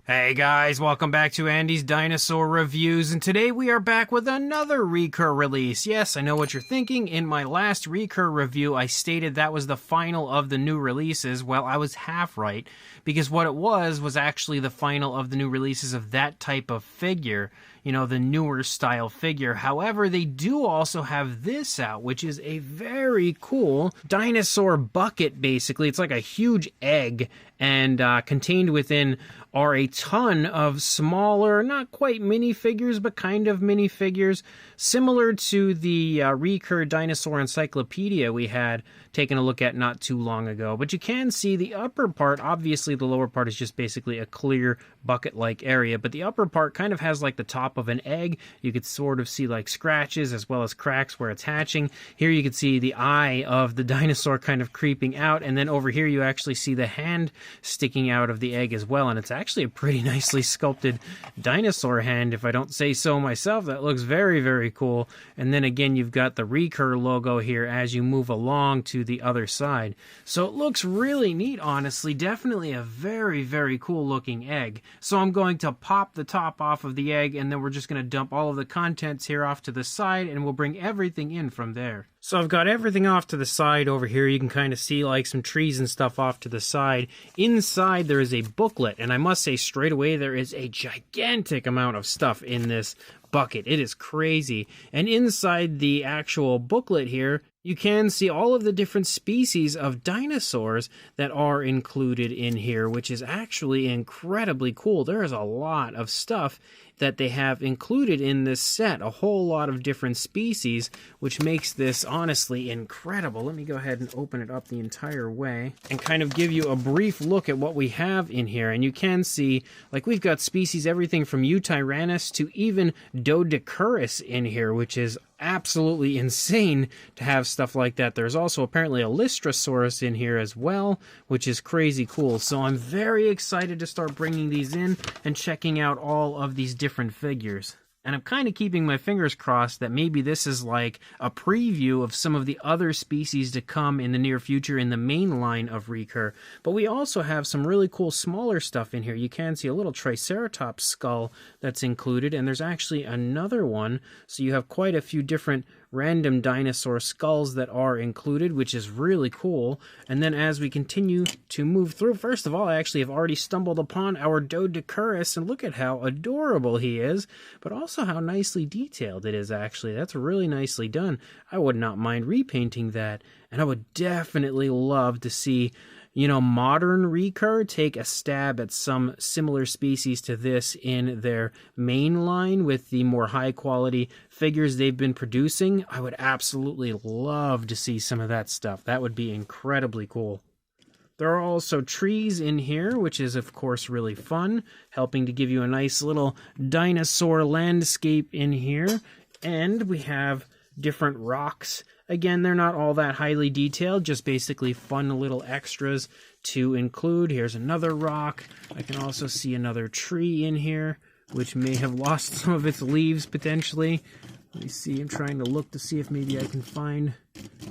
Hey guys, welcome back to Andy's Dinosaur Reviews, and today we are back with another Recur release. Yes, I know what you're thinking. In my last Recur review, I stated that was the final of the new releases. Well, I was half right, because what it was actually the final of the new releases of that type of figure. You know, the newer style figure. However, they do also have this out, which is a very cool dinosaur bucket, basically. It's like a huge egg, and contained within are a ton of smaller, not quite minifigures, but kind of minifigures, similar to the Recur Dinosaur Encyclopedia we had taken a look at not too long ago. But you can see the upper part. Obviously, the lower part is just basically a clear bucket-like area, but the upper part kind of has like the top of an egg. You could sort of see like scratches as well as cracks where it's hatching. Here you can see the eye of the dinosaur kind of creeping out, and then over here you actually see the hand sticking out of the egg as well, and it's actually a pretty nicely sculpted dinosaur hand, if I don't say so myself. That looks very, very cool. And then again, you've got the Recur logo here as you move along to the other side. So it looks really neat, honestly. Definitely a very, very cool looking egg. So I'm going to pop the top off of the egg, and then we're just going to dump all of the contents here off to the side, and we'll bring everything in from there. So I've got everything off to the side over here. You can kind of see like some trees and stuff off to the side. Inside there is a booklet, and I must say straight away there is a gigantic amount of stuff in this bucket. It is crazy. And inside the actual booklet here, you can see all of the different species of dinosaurs that are included in here, which is actually incredibly cool. There is a lot of stuff that they have included in this set, a whole lot of different species, which makes this honestly incredible. Let me go ahead and open it up the entire way and kind of give you a brief look at what we have in here. And you can see, like, we've got species everything from Utyrannus to even Doedicurus in here, which is absolutely insane to have stuff like that. There's also apparently a Lystrosaurus in here as well, which is crazy cool. So I'm very excited to start bringing these in and checking out all of these different figures. And I'm kind of keeping my fingers crossed that maybe this is like a preview of some of the other species to come in the near future in the main line of Recur. But we also have some really cool smaller stuff in here. You can see a little Triceratops skull that's included, and there's actually another one. So you have quite a few different random dinosaur skulls that are included, which is really cool. And then as we continue to move through, first of all, I actually have already stumbled upon our Doedicurus, and look at how adorable he is, but also how nicely detailed it is actually. That's really nicely done. I would not mind repainting that, and I would definitely love to see, you know, modern Recur take a stab at some similar species to this in their main line with the more high quality figures they've been producing. I would absolutely love to see some of that stuff. That would be incredibly cool. There are also trees in here, which is of course really fun, helping to give you a nice little dinosaur landscape in here. And we have different rocks. Again, they're not all that highly detailed, just basically fun little extras to include. Here's another rock. I can also see another tree in here, which may have lost some of its leaves potentially. Let me see, I'm trying to look to see if maybe I can find...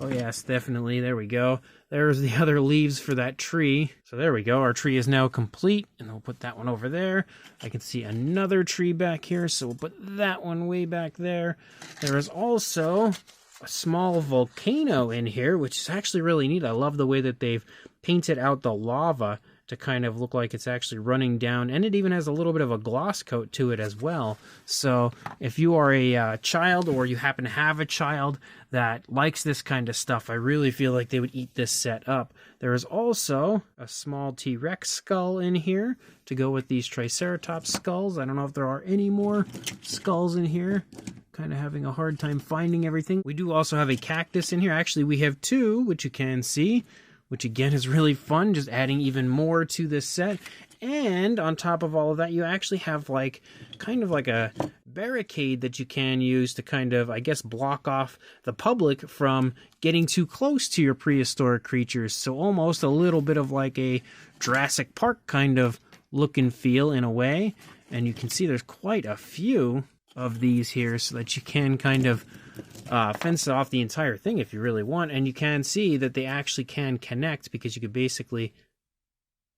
Oh yes, definitely, there we go. There's the other leaves for that tree. So there we go, our tree is now complete, and we'll put that one over there. I can see another tree back here, so we'll put that one way back there. There is also a small volcano in here, which is actually really neat. I love the way that they've painted out the lava to kind of look like it's actually running down, and it even has a little bit of a gloss coat to it as well. So if you are a child, or you happen to have a child that likes this kind of stuff, I really feel like they would eat this set up. There is also a small T-Rex skull in here to go with these Triceratops skulls. I don't know if there are any more skulls in here. Kind of having a hard time finding everything. We do also have a cactus in here. Actually, we have two, which you can see, which again is really fun, just adding even more to this set. And on top of all of that, you actually have like kind of like a barricade that you can use to kind of, I guess, block off the public from getting too close to your prehistoric creatures. So almost a little bit of like a Jurassic Park kind of look and feel in a way. And you can see there's quite a few of these here, so that you can kind of fence off the entire thing if you really want. And you can see that they actually can connect, because you could basically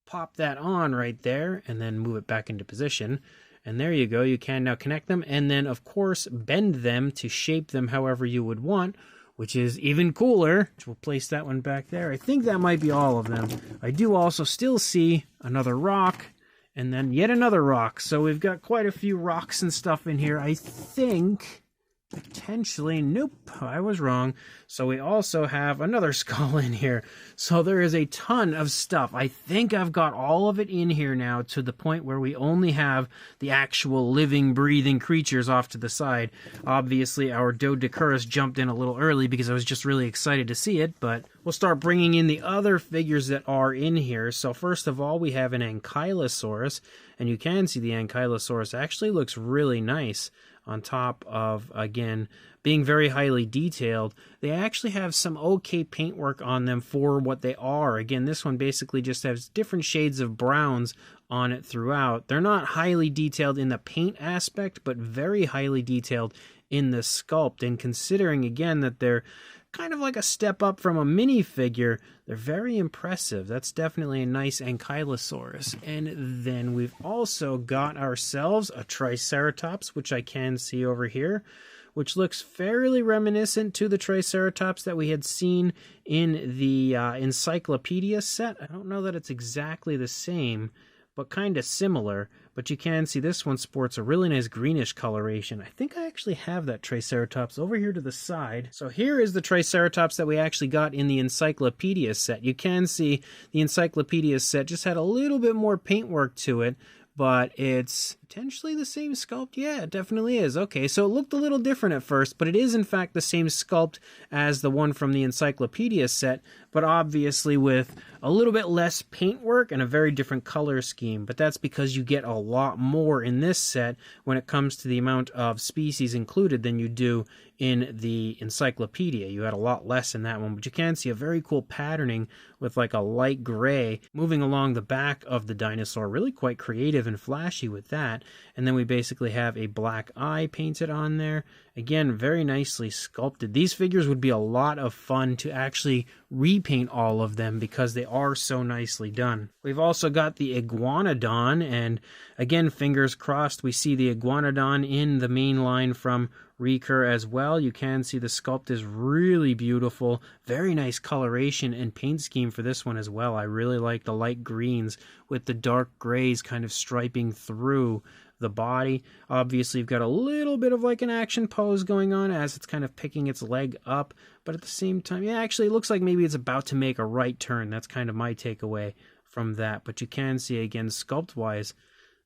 pop that on right there and then move it back into position. And there you go. You can now connect them and then, of course, bend them to shape them however you would want, which is even cooler. We'll place that one back there. I think that might be all of them. I do also still see another rock and then yet another rock. So we've got quite a few rocks and stuff in here. I think potentially, nope, I was wrong. So we also have another skull in here. So there is a ton of stuff. I think I've got all of it in here now to the point where we only have the actual living, breathing creatures off to the side. Obviously, our Doedicurus jumped in a little early because I was just really excited to see it, but we'll start bringing in the other figures that are in here. So first of all, we have an Ankylosaurus, and you can see the Ankylosaurus actually looks really nice. On top of, again, being very highly detailed, they actually have some okay paintwork on them for what they are. Again, this one basically just has different shades of browns on it throughout. They're not highly detailed in the paint aspect, but very highly detailed in the sculpt. And considering, again, that they're kind of like a step up from a minifigure, they're very impressive. That's definitely a nice Ankylosaurus. And then we've also got ourselves a Triceratops, which I can see over here, which looks fairly reminiscent to the Triceratops that we had seen in the Encyclopedia set. I don't know that it's exactly the same, but kind of similar. But you can see this one sports a really nice greenish coloration. I think I actually have that Triceratops over here to the side. So here is the Triceratops that we actually got in the Encyclopedia set. You can see the Encyclopedia set just had a little bit more paintwork to it, but it's potentially the same sculpt. Yeah, it definitely is. Okay, so it looked a little different at first, but it is in fact the same sculpt as the one from the Encyclopedia set, but obviously with a little bit less paintwork and a very different color scheme. But that's because you get a lot more in this set when it comes to the amount of species included than you do in the Encyclopedia. You had a lot less in that one, but you can see a very cool patterning with like a light gray moving along the back of the dinosaur. Really quite creative and flashy with that. And then we basically have a black eye painted on there. Again, very nicely sculpted. These figures would be a lot of fun to actually repaint all of them because they are so nicely done. We've also got the Iguanodon, and again, fingers crossed, we see the Iguanodon in the main line from Recur as well. You can see the sculpt is really beautiful. Very nice coloration and paint scheme for this one as well. I really like the light greens with the dark grays kind of striping through the body. Obviously, you've got a little bit of like an action pose going on as it's kind of picking its leg up, but at the same time, yeah, actually it looks like maybe it's about to make a right turn. That's kind of my takeaway from that. But you can see, again, sculpt-wise,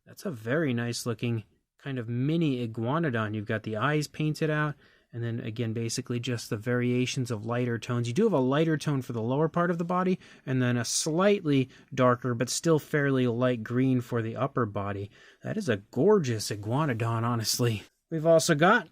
that's a very nice looking kind of mini Iguanodon. You've got the eyes painted out, and then again, basically just the variations of lighter tones. You do have a lighter tone for the lower part of the body, and then a slightly darker, but still fairly light green for the upper body. That is a gorgeous Iguanodon, honestly. We've also got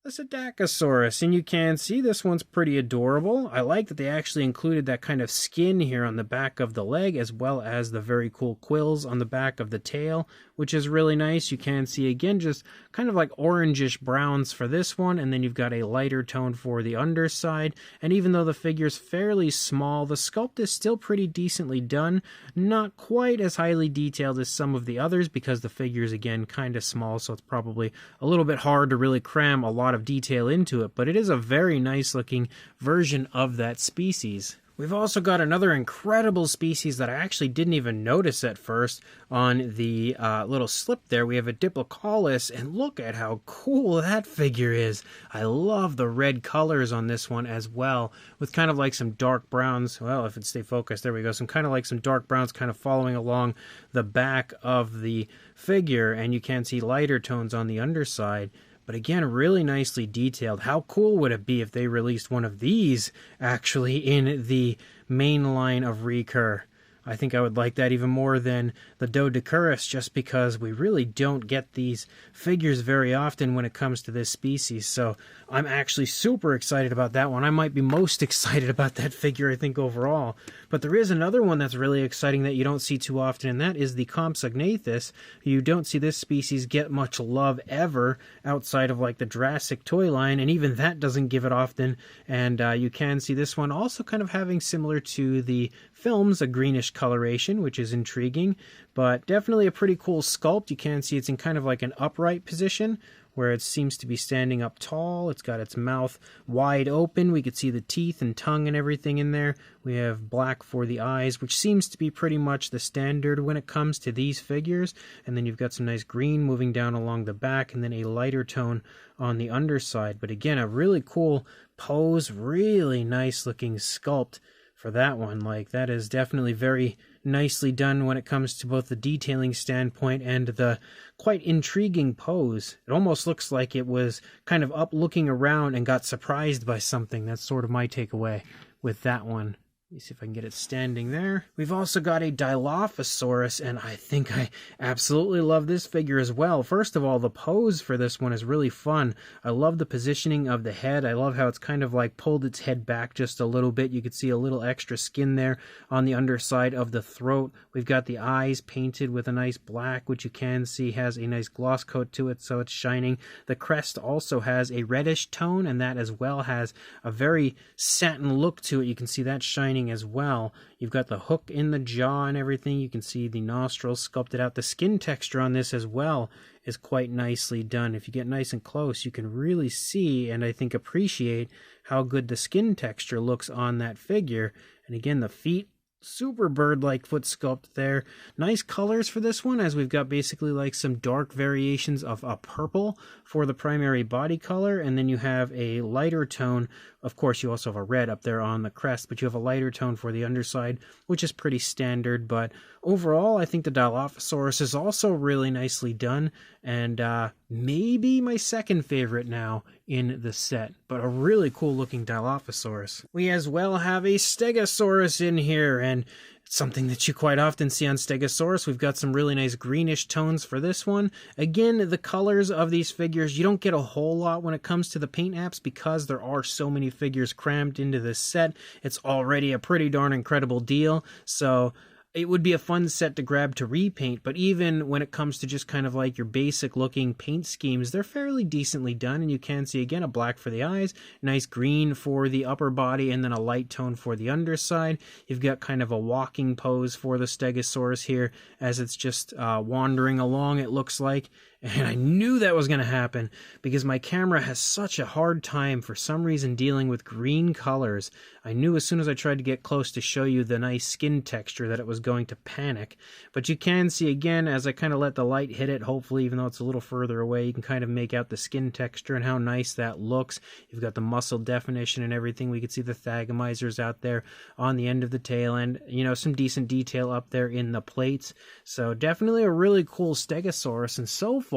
the stegosaurus, and you can see this one's pretty adorable. I like that they actually included that kind of skin here on the back of the leg, as well as the very cool quills on the back of the tail, which is really nice. You can see, again, just kind of like orangish browns for this one, and then you've got a lighter tone for the underside. And even though the figure's fairly small, the sculpt is still pretty decently done. Not quite as highly detailed as some of the others, because the figure's, again, kind of small, so it's probably a little bit hard to really cram a lot of detail into it, but it is a very nice looking version of that species. We've also got another incredible species that I actually didn't even notice at first on the little slip there. We have a Diplocalus, and look at how cool that figure is. I love the red colors on this one as well, with kind of like some dark browns. Well, if it stay focused, there we go. Some kind of like some dark browns kind of following along the back of the figure, and you can see lighter tones on the underside. But again, really nicely detailed. How cool would it be if they released one of these actually in the main line of Recur? I think I would like that even more than the Doedicurus, just because we really don't get these figures very often when it comes to this species. So I'm actually super excited about that one. I might be most excited about that figure, I think, overall. But there is another one that's really exciting that you don't see too often, and that is the Compsognathus. You don't see this species get much love ever outside of like the Jurassic toy line, and even that doesn't give it often. And you can see this one also kind of having, similar to the films, a greenish coloration, which is intriguing, but definitely a pretty cool sculpt. You can see it's in kind of like an upright position, where it seems to be standing up tall. It's got its mouth wide open. We could see the teeth and tongue and everything in there. We have black for the eyes, which seems to be pretty much the standard when it comes to these figures. And then you've got some nice green moving down along the back, and then a lighter tone on the underside. But again, a really cool pose, really nice looking sculpt for that one. Like, that is definitely very nicely done when it comes to both the detailing standpoint and the quite intriguing pose. It almost looks like it was kind of up looking around and got surprised by something. That's sort of my takeaway with that one. Let me see if I can get it standing there. We've also got a Dilophosaurus, and I think I absolutely love this figure as well. First of all, the pose for this one is really fun. I love the positioning of the head. I love how it's kind of like pulled its head back just a little bit. You can see a little extra skin there on the underside of the throat. We've got the eyes painted with a nice black, which you can see has a nice gloss coat to it, so it's shining. The crest also has a reddish tone, and that as well has a very satin look to it. You can see that shining as well. You've got the hook in the jaw and everything. You can see the nostrils sculpted out. The skin texture on this as well is quite nicely done. If you get nice and close, you can really see and I think appreciate how good the skin texture looks on that figure. And again, the feet, super bird-like foot sculpt there. Nice colors for this one, as we've got basically like some dark variations of a purple for the primary body color, and then you have a lighter tone. Of course, you also have a red up there on the crest, but you have a lighter tone for the underside, which is pretty standard. But overall, I think the Dilophosaurus is also really nicely done, and maybe my second favorite now in the set, but a really cool looking Dilophosaurus. We as well have a Stegosaurus in here, and something that you quite often see on Stegosaurus. We've got some really nice greenish tones for this one. Again, the colors of these figures, you don't get a whole lot when it comes to the paint apps because there are so many figures crammed into this set. It's already a pretty darn incredible deal, so it would be a fun set to grab to repaint, but even when it comes to just kind of like your basic looking paint schemes, they're fairly decently done. And you can see again a black for the eyes, nice green for the upper body, and then a light tone for the underside. You've got kind of a walking pose for the Stegosaurus here as it's just wandering along, it looks like. And I knew that was going to happen because my camera has such a hard time for some reason dealing with green colors. I knew as soon as I tried to get close to show you the nice skin texture that it was going to panic. But you can see again as I kind of let the light hit it, hopefully even though it's a little further away, you can kind of make out the skin texture and how nice that looks. You've got the muscle definition and everything. We can see the thagomizers out there on the end of the tail and, you know, some decent detail up there in the plates. So definitely a really cool Stegosaurus, and so far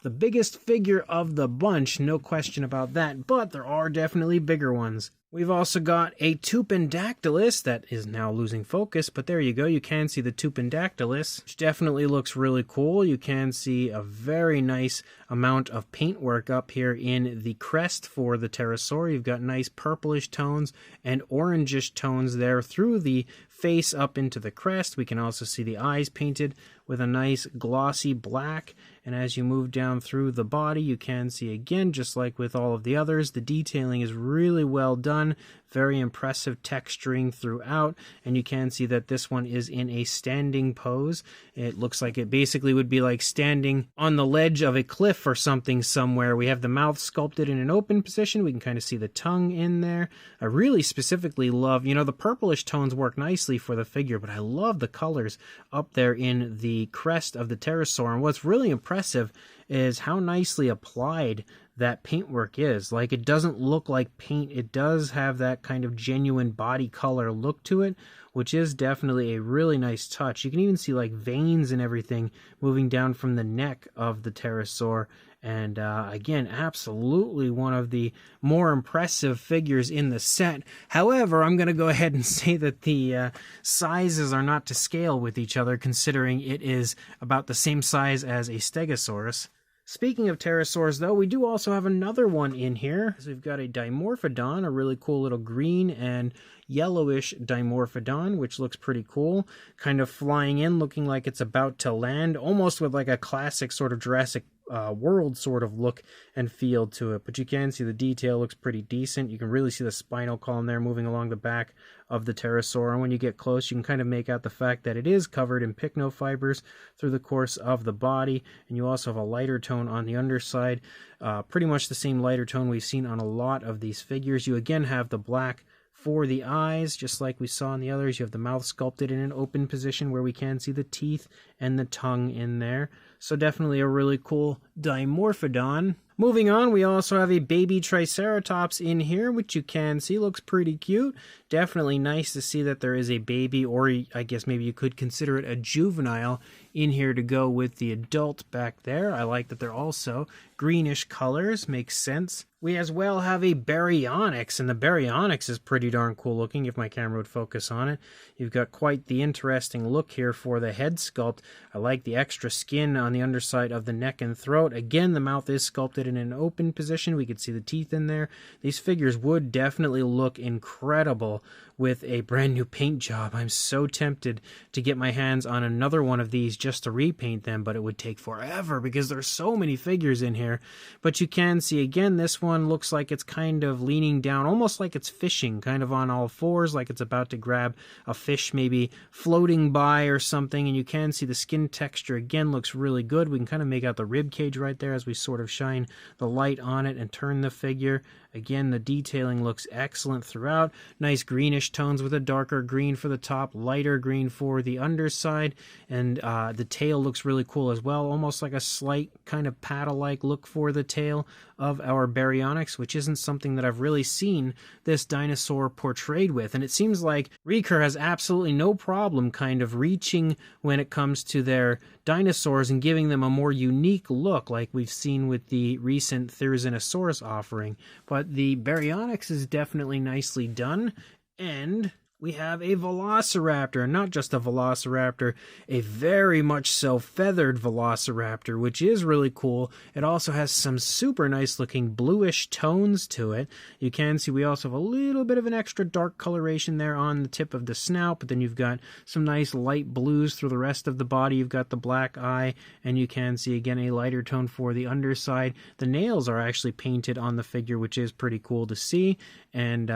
the biggest figure of the bunch, no question about that, but there are definitely bigger ones. We've also got a tupandactylus that is now losing focus, but there you go. You can see the tupandactylus, which definitely looks really cool. You can see a very nice amount of paintwork up here in the crest for the pterosaur. You've got nice purplish tones and orangish tones there through the face up into the crest. We can also see the eyes painted with a nice glossy black, and as you move down through the body, you can see again, just like with all of the others, the detailing is really well done. Very impressive texturing throughout, and you can see that this one is in a standing pose. It looks like it basically would be like standing on the ledge of a cliff or something somewhere. We have the mouth sculpted in an open position. We can kind of see the tongue in there. I really specifically love, you know, the purplish tones work nicely for the figure, but I love the colors up there in the crest of the pterosaur. And what's really impressive is how nicely applied that paintwork is. Like, it doesn't look like paint. It does have that kind of genuine body color look to it, which is definitely a really nice touch. You can even see like veins and everything moving down from the neck of the pterosaur. And again, absolutely one of the more impressive figures in the set. However, I'm going to go ahead and say that the sizes are not to scale with each other, considering it is about the same size as a Stegosaurus. Speaking of pterosaurs, though, we do also have another one in here. So we've got a dimorphodon, a really cool little green and yellowish dimorphodon, which looks pretty cool. Kind of flying in, looking like it's about to land, almost with like a classic sort of Jurassic world sort of look and feel to it. But you can see the detail looks pretty decent. You can really see the spinal column there moving along the back of the pterosaur, and when you get close you can kind of make out the fact that it is covered in pycnofibers through the course of the body, and you also have a lighter tone on the underside, pretty much the same lighter tone we've seen on a lot of these figures. You again have the black for the eyes, just like we saw in the others. You have the mouth sculpted in an open position where we can see the teeth and the tongue in there. So definitely a really cool dimorphodon. Moving on, we also have a baby Triceratops in here, which you can see looks pretty cute. Definitely nice to see that there is a baby, or I guess maybe you could consider it a juvenile, in here to go with the adult back there. I like that they're also greenish colors, makes sense. We as well have a berryonx, and the berryonx is pretty darn cool looking if my camera would focus on it. You've got quite the interesting look here for the head sculpt. I like the extra skin on the underside of the neck and throat. Again, the mouth is sculpted in an open position. We could see the teeth in there. These figures would definitely look incredible with a brand new paint job. I'm so tempted to get my hands on another one of these just to repaint them, but it would take forever because there's so many figures in here. But you can see again, this one looks like it's kind of leaning down, almost like it's fishing, kind of on all fours, like it's about to grab a fish maybe floating by or something. And you can see the skin texture again looks really good. We can kind of make out the rib cage right there as we sort of shine the light on it and turn the figure. Again, the detailing looks excellent throughout. Nice greenish tones with a darker green for the top, lighter green for the underside, and the tail looks really cool as well, almost like a slight kind of paddle-like look for the tail of our berryonx, which isn't something that I've really seen this dinosaur portrayed with. And it seems like Recur has absolutely no problem kind of reaching when it comes to their dinosaurs and giving them a more unique look, like we've seen with the recent Utyrannus offering. But the berryonx is definitely nicely done, and we have a Velociraptor, not just a Velociraptor, a very much so feathered Velociraptor, which is really cool. It also has some super nice looking bluish tones to it. You can see we also have a little bit of an extra dark coloration there on the tip of the snout, but then you've got some nice light blues through the rest of the body. You've got the black eye, and you can see again a lighter tone for the underside. The nails are actually painted on the figure, which is pretty cool to see. And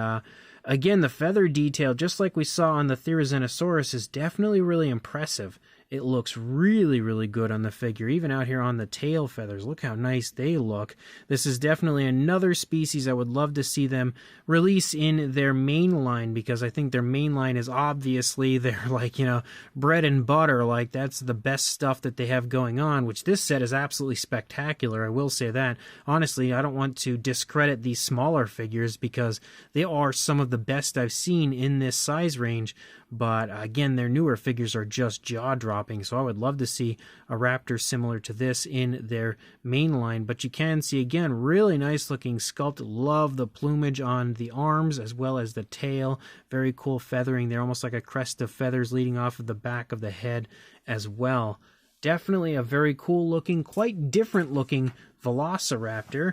again, the feather detail, just like we saw on the Tyrannosaurus, is definitely really impressive. It looks really, really good on the figure, even out here on the tail feathers. Look how nice they look. This is definitely another species I would love to see them release in their main line, because I think their main line is obviously their, like, you know, bread and butter. Like, that's the best stuff that they have going on, which this set is absolutely spectacular. I will say that. Honestly, I don't want to discredit these smaller figures because they are some of the best I've seen in this size range. But again, their newer figures are just jaw-dropping, so I would love to see a raptor similar to this in their main line. But you can see, again, really nice-looking sculpt. Love the plumage on the arms as well as the tail. Very cool feathering there, almost like a crest of feathers leading off of the back of the head as well. Definitely a very cool-looking, quite different-looking Velociraptor.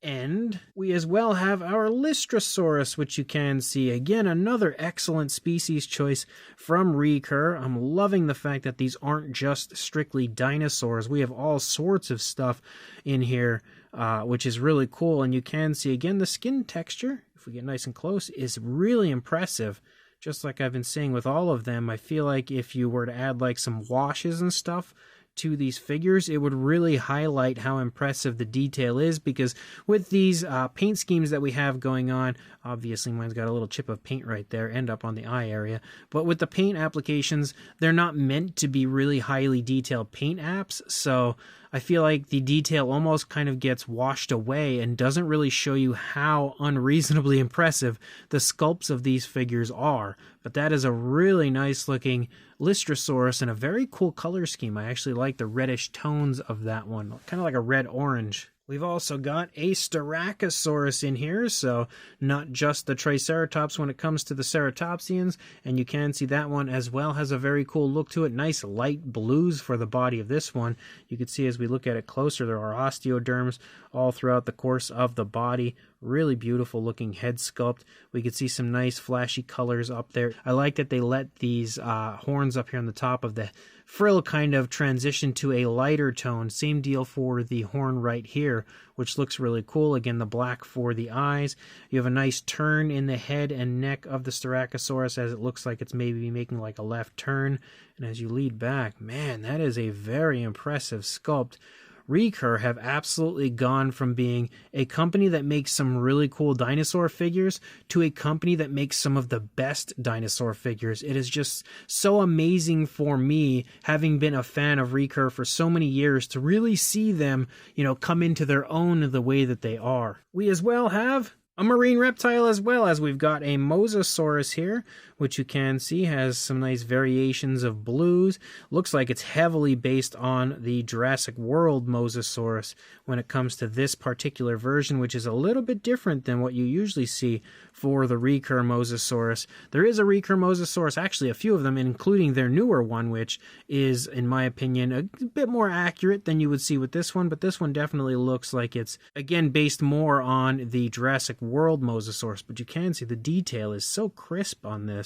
And we as well have our Lystrosaurus, which you can see. Again, another excellent species choice from Recur. I'm loving the fact that these aren't just strictly dinosaurs. We have all sorts of stuff in here, which is really cool. And you can see, again, the skin texture, if we get nice and close, is really impressive. Just like I've been saying with all of them, I feel like if you were to add like some washes and stuff to these figures, it would really highlight how impressive the detail is, because with these paint schemes that we have going on, obviously mine's got a little chip of paint right there and up on the eye area, but with the paint applications, they're not meant to be really highly detailed paint apps, so I feel like the detail almost kind of gets washed away and doesn't really show you how unreasonably impressive the sculpts of these figures are. But that is a really nice looking Lystrosaurus and a very cool color scheme. I actually like the reddish tones of that one, kind of like a red-orange. We've also got a Stegosaurus in here, so not just the Triceratops when it comes to the ceratopsians, and you can see that one as well has a very cool look to it. Nice light blues for the body of this one. You can see as we look at it closer, there are osteoderms all throughout the course of the body. Really beautiful looking head sculpt. We could see some nice flashy colors up there. I like that they let these horns up here on the top of the frill kind of transition to a lighter tone. Same deal for the horn right here, which looks really cool. Again, the black for the eyes. You have a nice turn in the head and neck of the Styracosaurus as it looks like it's maybe making like a left turn. And as you lead back, man, that is a very impressive sculpt. Recur have absolutely gone from being a company that makes some really cool dinosaur figures to a company that makes some of the best dinosaur figures. It is just so amazing for me, having been a fan of Recur for so many years, to really see them, come into their own the way that they are. We as well have a marine reptile as well, as we've got a Mosasaurus here, which you can see has some nice variations of blues. Looks like it's heavily based on the Jurassic World Mosasaurus when it comes to this particular version, which is a little bit different than what you usually see for the Recur Mosasaurus. There is a Recur Mosasaurus, actually a few of them, including their newer one, which is, in my opinion, a bit more accurate than you would see with this one, but this one definitely looks like it's, again, based more on the Jurassic World Mosasaurus, but you can see the detail is so crisp on this.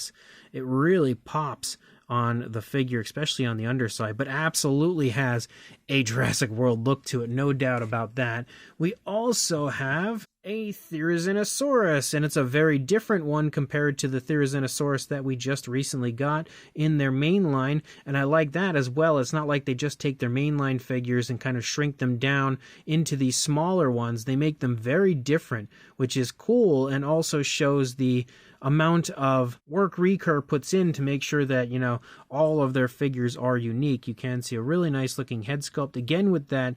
It really pops on the figure, especially on the underside, but absolutely has a Jurassic World look to it, no doubt about that. We also have a Utyrannus, and it's a very different one compared to the Utyrannus that we just recently got in their main line, and I like that as well. It's not like they just take their mainline figures and kind of shrink them down into these smaller ones. They make them very different, which is cool, and also shows the amount of work Recur puts in to make sure that, all of their figures are unique. You can see a really nice looking head sculpt, again with that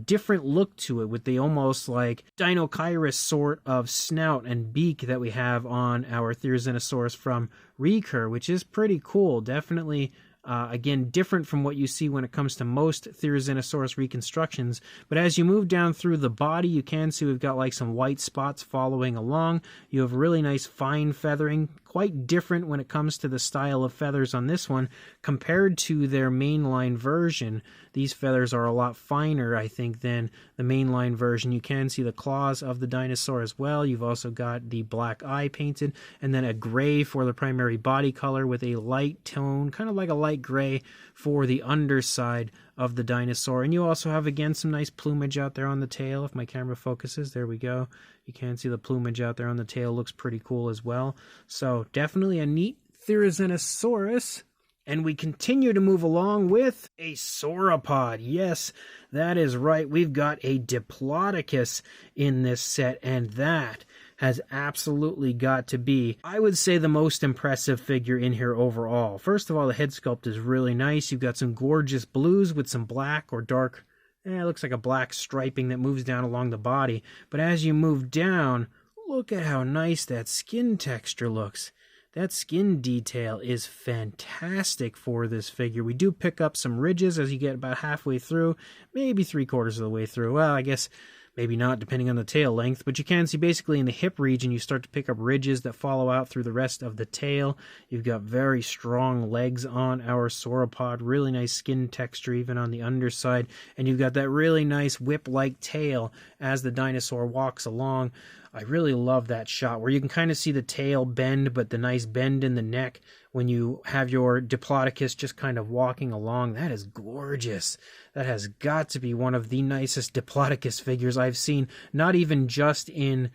different look to it, with the almost like Dinocyrus sort of snout and beak that we have on our Tyrannosaurus from Recur, which is pretty cool. Definitely again, different from what you see when it comes to most Tyrannosaurus reconstructions. But as you move down through the body, you can see we've got like some white spots following along. You have really nice fine feathering, quite different when it comes to the style of feathers on this one compared to their mainline version. These feathers are a lot finer, I think, than the mainline version. You can see the claws of the dinosaur as well. You've also got the black eye painted, and then a gray for the primary body color with a light tone, kind of like a light gray for the underside of the dinosaur. And you also have, again, some nice plumage out there on the tail. If my camera focuses, there we go. You can see the plumage out there on the tail. Looks pretty cool as well. So definitely a neat Tyrannosaurus. And we continue to move along with a sauropod. Yes, that is right. We've got a Diplodocus in this set, and that has absolutely got to be, I would say, the most impressive figure in here overall. First of all, the head sculpt is really nice. You've got some gorgeous blues with some black or dark, it looks like a black striping that moves down along the body. But as you move down, look at how nice that skin texture looks. That skin detail is fantastic for this figure. We do pick up some ridges as you get about halfway through, maybe 3/4 of the way through. Well, I guess maybe not, depending on the tail length, but you can see basically in the hip region you start to pick up ridges that follow out through the rest of the tail. You've got very strong legs on our sauropod, really nice skin texture even on the underside, and you've got that really nice whip-like tail as the dinosaur walks along. I really love that shot where you can kind of see the tail bend, but the nice bend in the neck when you have your Diplodocus just kind of walking along. That is gorgeous. That has got to be one of the nicest Diplodocus figures I've seen, not even just in,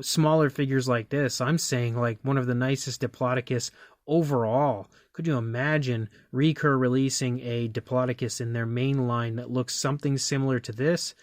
smaller figures like this. I'm saying like one of the nicest Diplodocus overall. Could you imagine Recur releasing a Diplodocus in their main line that looks something similar to this?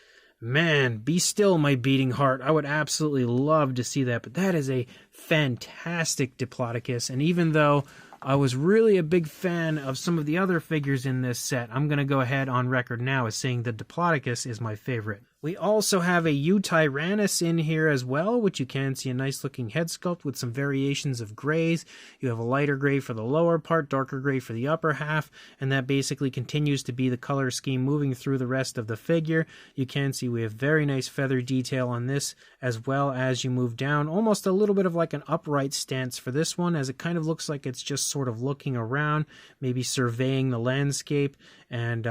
Man, be still my beating heart. I would absolutely love to see that, but that is a fantastic Diplodocus, and even though I was really a big fan of some of the other figures in this set, I'm going to go ahead on record now as saying the Diplodocus is my favorite. We also have a Utyrannus in here as well, which you can see a nice looking head sculpt with some variations of grays. You have a lighter gray for the lower part, darker gray for the upper half, and that basically continues to be the color scheme moving through the rest of the figure. You can see we have very nice feather detail on this, as well as you move down, almost a little bit of like an upright stance for this one, as it kind of looks like it's just sort of looking around, maybe surveying the landscape, and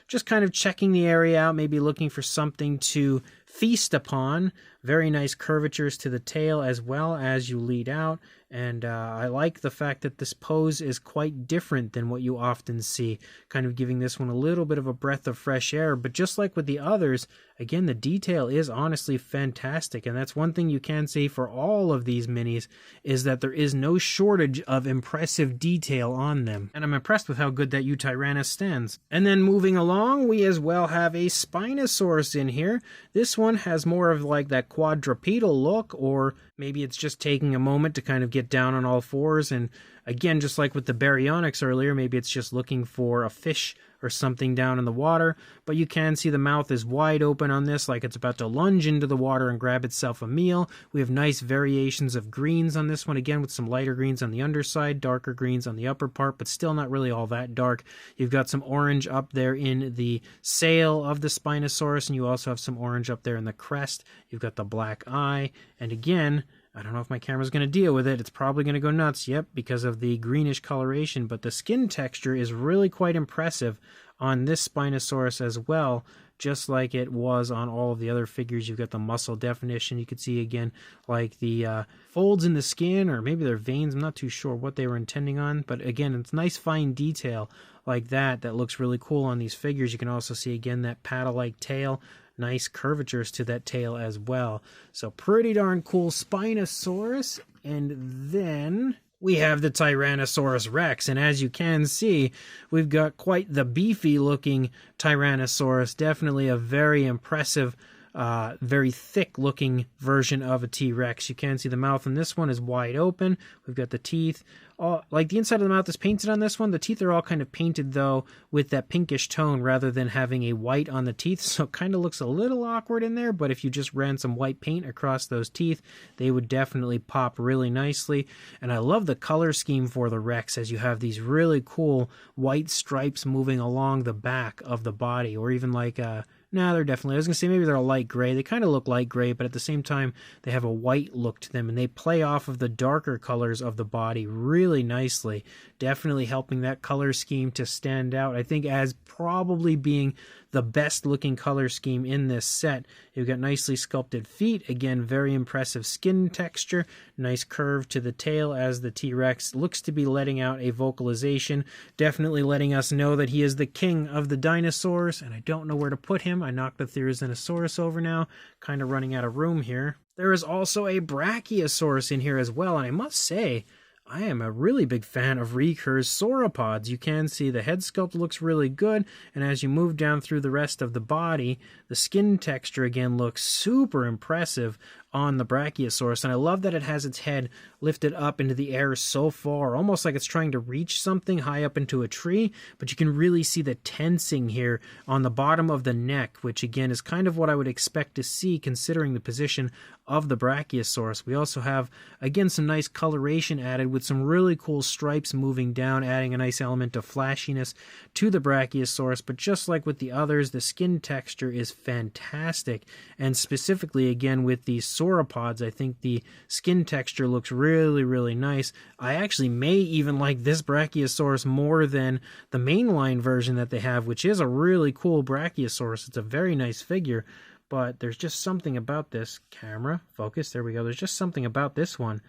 just kind of checking the area out, maybe looking for something to feast upon. Very nice curvatures to the tail as well as you lead out. And I like the fact that this pose is quite different than what you often see, kind of giving this one a little bit of a breath of fresh air. But just like with the others, again, the detail is honestly fantastic. And that's one thing you can say for all of these minis, is that there is no shortage of impressive detail on them. And I'm impressed with how good that Utyrannus stands. And then moving along, we as well have a Spinosaurus in here. This one has more of like that quadrupedal look, or maybe it's just taking a moment to kind of get down on all fours. And again, just like with the berryonx earlier, maybe it's just looking for a fish or something down in the water. But you can see the mouth is wide open on this, like it's about to lunge into the water and grab itself a meal. We have nice variations of greens on this one, again with some lighter greens on the underside, darker greens on the upper part, but still not really all that dark. You've got some orange up there in the sail of the Spinosaurus, and you also have some orange up there in the crest. You've got the black eye, and again, I don't know if my camera's going to deal with it. It's probably going to go nuts, yep, because of the greenish coloration, but the skin texture is really quite impressive on this Spinosaurus as well, just like it was on all of the other figures. You've got the muscle definition. You could see, again, like the folds in the skin, or maybe they're veins. I'm not too sure what they were intending on, but again, it's nice fine detail like that looks really cool on these figures. You can also see, again, that paddle-like tail. Nice curvatures to that tail as well. So pretty darn cool Spinosaurus. And then we have the Tyrannosaurus Rex. And as you can see, we've got quite the beefy looking Tyrannosaurus. Definitely a very impressive, very thick looking version of a T-Rex. You can see the mouth in this one is wide open. We've got the teeth. Like the inside of the mouth is painted on this one. The teeth are all kind of painted though with that pinkish tone rather than having a white on the teeth. So it kind of looks a little awkward in there, but if you just ran some white paint across those teeth, they would definitely pop really nicely. And I love the color scheme for the Rex, as you have these really cool white stripes moving along the back of the body, or even like no, they're definitely, I was going to say maybe they're a light gray. They kind of look light gray, but at the same time, they have a white look to them, and they play off of the darker colors of the body really nicely, definitely helping that color scheme to stand out, I think, as probably being the best looking color scheme in this set. You've got nicely sculpted feet, again, very impressive skin texture, nice curve to the tail as the T-Rex looks to be letting out a vocalization, definitely letting us know that he is the king of the dinosaurs, and I don't know where to put him. I knocked the Therizinosaurus over now, kind of running out of room here. There is also a Brachiosaurus in here as well, and I must say, I am a really big fan of Recur's sauropods. You can see the head sculpt looks really good, and as you move down through the rest of the body, the skin texture again looks super impressive on the Brachiosaurus, and I love that it has its head lifted up into the air so far, almost like it's trying to reach something high up into a tree, but you can really see the tensing here on the bottom of the neck, which again is kind of what I would expect to see considering the position of the Brachiosaurus. We also have, again, some nice coloration added with some really cool stripes moving down, adding a nice element of flashiness to the Brachiosaurus, but just like with the others, the skin texture is fantastic, and specifically, again, with these sauropods, I think the skin texture looks really, really nice. I actually may even like this Brachiosaurus more than the mainline version that they have, which is a really cool Brachiosaurus. It's a very nice figure, but there's just something about this camera. Focus, there we go. There's just something about this one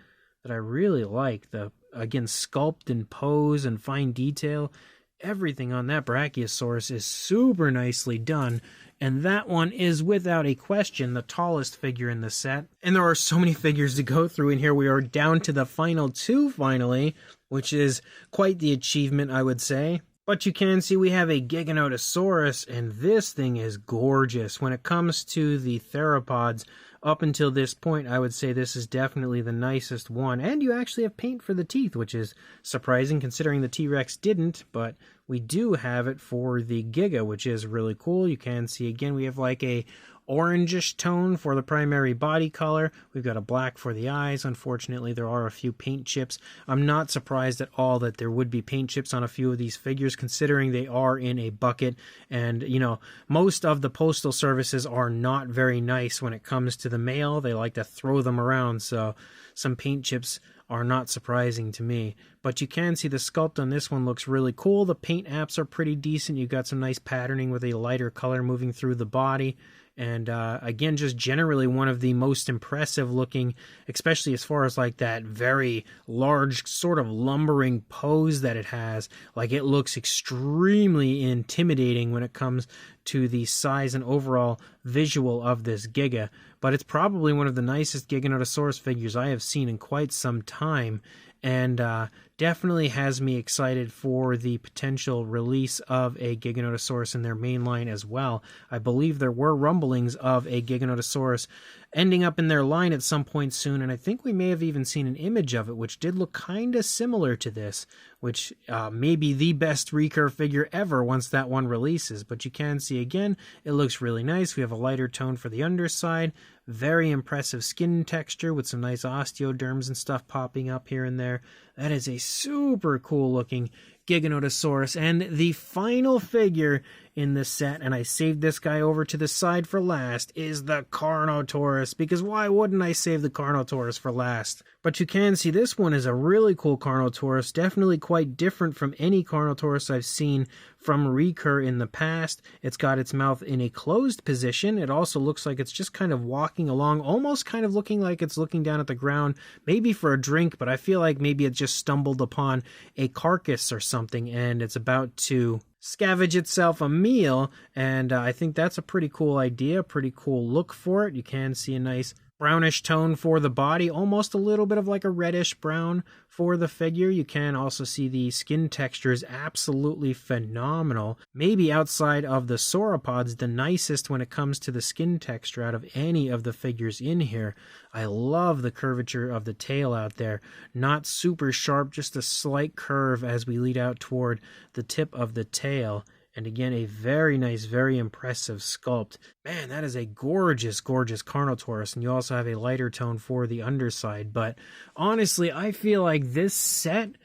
that I really like. The, again, sculpt and pose and fine detail. Everything on that Brachiosaurus is super nicely done. And that one is, without a question, the tallest figure in the set. And there are so many figures to go through in here. We are down to the final two, finally, which is quite the achievement, I would say. But you can see we have a Giganotosaurus, and this thing is gorgeous. When it comes to the theropods, up until this point, I would say this is definitely the nicest one. And you actually have paint for the teeth, which is surprising considering the T-Rex didn't, but we do have it for the Giga, which is really cool. You can see, again, we have like a orangish tone for the primary body color. We've got a black for the eyes. Unfortunately, there are a few paint chips. I'm not surprised at all that there would be paint chips on a few of these figures, considering they are in a bucket. And, you know, most of the postal services are not very nice when it comes to the mail. They like to throw them around, so some paint chips are not surprising to me. But you can see the sculpt on this one looks really cool. The paint apps are pretty decent. You've got some nice patterning with a lighter color moving through the body. And again, just generally one of the most impressive looking, especially as far as like that very large sort of lumbering pose that it has. Like, it looks extremely intimidating when it comes to the size and overall visual of this Giga. But it's probably one of the nicest Giganotosaurus figures I have seen in quite some time, and definitely has me excited for the potential release of a Giganotosaurus in their main line as well. I believe there were rumblings of a Giganotosaurus ending up in their line at some point soon, and I think we may have even seen an image of it, which did look kind of similar to this, which may be the best Recur figure ever once that one releases. But you can see, again, it looks really nice. We have a lighter tone for the underside, very impressive skin texture with some nice osteoderms and stuff popping up here and there. That is a super cool looking Giganotosaurus. And the final figure in this set, and I saved this guy over to the side for last, is the Carnotaurus, because why wouldn't I save the Carnotaurus for last? But you can see this one is a really cool Carnotaurus, definitely quite different from any Carnotaurus I've seen from Recur in the past. It's got its mouth in a closed position. It also looks like it's just kind of walking along, almost kind of looking like it's looking down at the ground, maybe for a drink, but I feel like maybe it just stumbled upon a carcass or something and it's about to scavenge itself a meal, and I think that's a pretty cool idea, pretty cool look for it. You can see a nice brownish tone for the body, almost a little bit of like a reddish brown for the figure. You can also see the skin texture is absolutely phenomenal. Maybe outside of the sauropods, the nicest when it comes to the skin texture out of any of the figures in here. I love the curvature of the tail out there. Not super sharp, just a slight curve as we lead out toward the tip of the tail. And again, a very nice, very impressive sculpt. Man, that is a gorgeous, gorgeous Carnotaurus. And you also have a lighter tone for the underside. But honestly, I feel like this set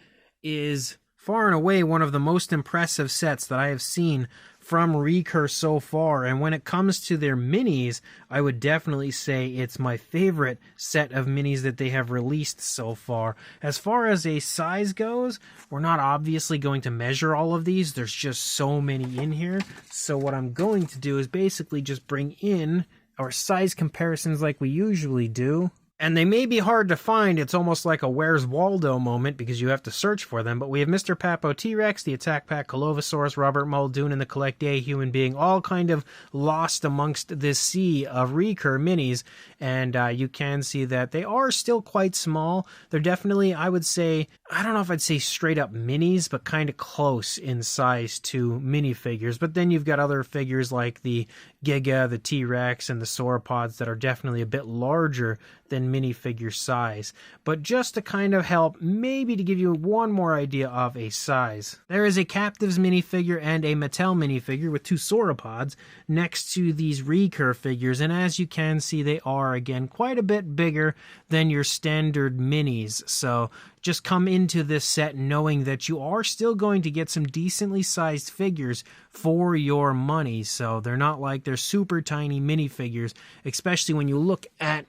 is far and away one of the most impressive sets that I have seen from Recur so far. And when it comes to their minis, I would definitely say it's my favorite set of minis that they have released so far. As far as a size goes, we're not obviously going to measure all of these. There's just so many in here. So what I'm going to do is basically just bring in our size comparisons like we usually do. And they may be hard to find. It's almost like a Where's Waldo moment because you have to search for them. But we have Mr. Papo TRex, the Attack Pack Colovosaurus, Robert Muldoon, and the Collect A Human Being, all kind of lost amongst this sea of Recur minis. And you can see that they are still quite small. They're definitely, I would say, I don't know if I'd say straight up minis, but kind of close in size to minifigures. But then you've got other figures like the Giga, the T-Rex, and the sauropods that are definitely a bit larger than minifigure size. But just to kind of help, maybe to give you one more idea of a size, there is a Captives minifigure and a Mattel minifigure with two sauropods next to these Recur figures, and as you can see, they are again quite a bit bigger than your standard minis. So just come into this set knowing that you are still going to get some decently sized figures for your money. So they're not like they're super tiny minifigures, especially when you look at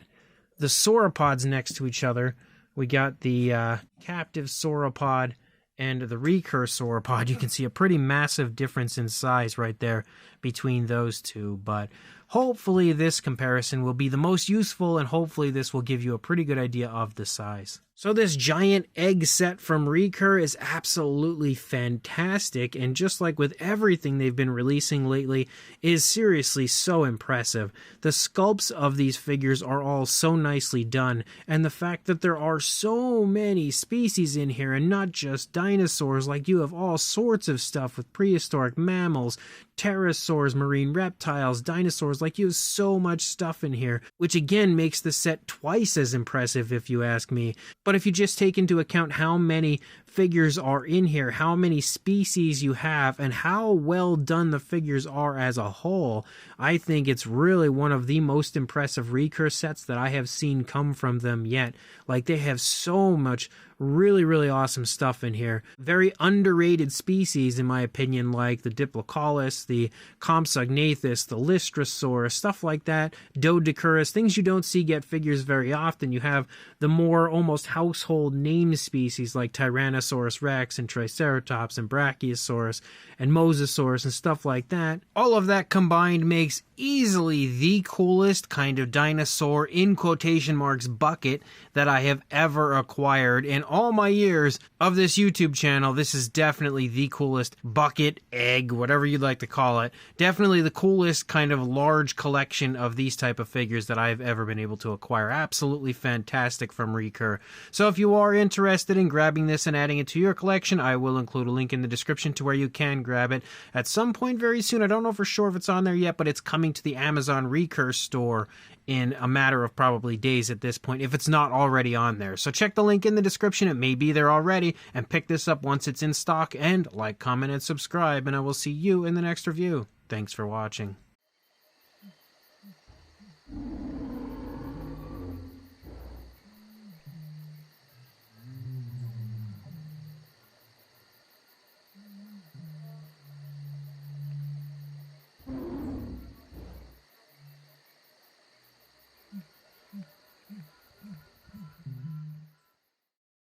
the sauropods next to each other. We got the captive sauropod and the Recur sauropod. You can see a pretty massive difference in size right there between those two. But hopefully this comparison will be the most useful, and hopefully this will give you a pretty good idea of the size. So this giant egg set from Recur is absolutely fantastic, and just like with everything they've been releasing lately, is seriously so impressive. The sculpts of these figures are all so nicely done, and the fact that there are so many species in here, and not just dinosaurs, like you have all sorts of stuff with prehistoric mammals, pterosaurs, marine reptiles, dinosaurs, like you have so much stuff in here, which again makes the set twice as impressive if you ask me. But if you just take into account how many figures are in here, how many species you have, and how well done the figures are as a whole, I think it's really one of the most impressive Recur sets that I have seen come from them yet. Like, they have so much really, really awesome stuff in here. Very underrated species, in my opinion, like the Diplocaulus, the Compsognathus, the Lystrosaurus, stuff like that, Doedicurus, things you don't see get figures very often. You have the more almost household name species like Tyrannosaurus, Spinosaurus Rex and Triceratops and Brachiosaurus and Mosasaurus and stuff like that. All of that combined makes easily the coolest kind of dinosaur, in quotation marks, bucket that I have ever acquired in all my years of this YouTube channel. This is definitely the coolest bucket, egg, whatever you'd like to call it. Definitely the coolest kind of large collection of these type of figures that I've ever been able to acquire. Absolutely fantastic from Recur. So if you are interested in grabbing this and adding it to your collection, I will include a link in the description to where you can grab it at some point very soon. I don't know for sure if it's on there yet, but it's coming to the Amazon Recur store in a matter of probably days at this point, if it's not already on there. So check the link in the description. It may be there already, and pick this up once it's in stock, and like, comment, and subscribe, and I will see you in the next review. Thanks for watching.